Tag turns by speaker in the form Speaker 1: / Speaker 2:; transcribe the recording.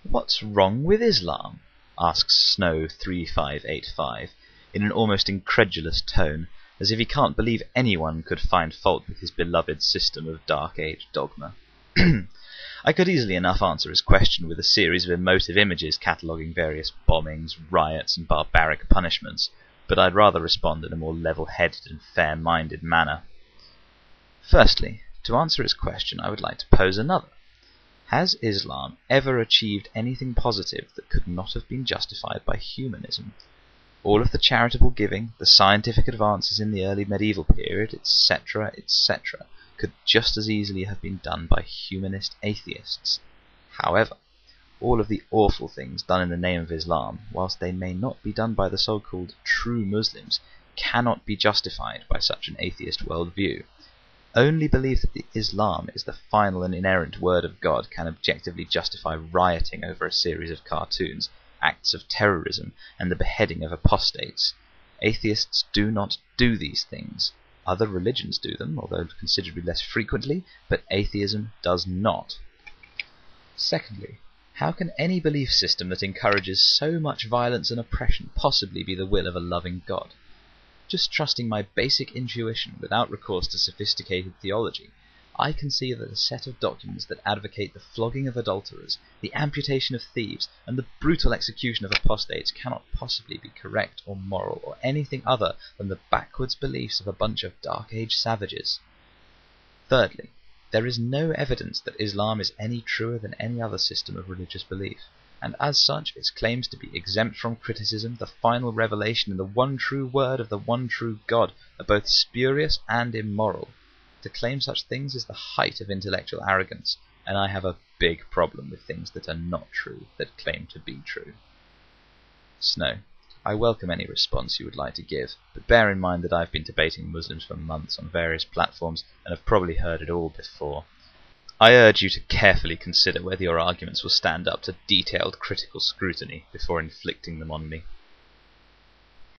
Speaker 1: "What's wrong with Islam?" asks Snow 3585 in an almost incredulous tone, as if he can't believe anyone could find fault with his beloved system of Dark Age dogma. I could easily enough answer his question with a series of emotive images cataloguing various bombings, riots, and barbaric punishments, but I'd rather respond in a more level-headed and fair-minded manner. Firstly, to answer his question, I would like to pose another. Has Islam ever achieved anything positive that could not have been justified by humanism? All of the charitable giving, the scientific advances in the early medieval period, etc., etc., could just as easily have been done by humanist atheists. However, all of the awful things done in the name of Islam, whilst they may not be done by the so-called true Muslims, cannot be justified by such an atheist worldview. Only belief that Islam is the final and inerrant word of God can objectively justify rioting over a series of cartoons, acts of terrorism, and the beheading of apostates. Atheists do not do these things. Other religions do them, although considerably less frequently, but atheism does not. Secondly, how can any belief system that encourages so much violence and oppression possibly be the will of a loving God? Just trusting my basic intuition without recourse to sophisticated theology, I can see that a set of documents that advocate the flogging of adulterers, the amputation of thieves, and the brutal execution of apostates cannot possibly be correct or moral or anything other than the backwards beliefs of a bunch of Dark Age savages. Thirdly, there is no evidence that Islam is any truer than any other system of religious belief, and as such its claims to be exempt from criticism, the final revelation in the one true word of the one true God, are both spurious and immoral. To claim such things is the height of intellectual arrogance, and I have a big problem with things that are not true that claim to be true. Snow, I welcome any response you would like to give, but bear in mind that I've been debating Muslims for months on various platforms and have probably heard it all before. I urge you to carefully consider whether your arguments will stand up to detailed critical scrutiny before inflicting them on me.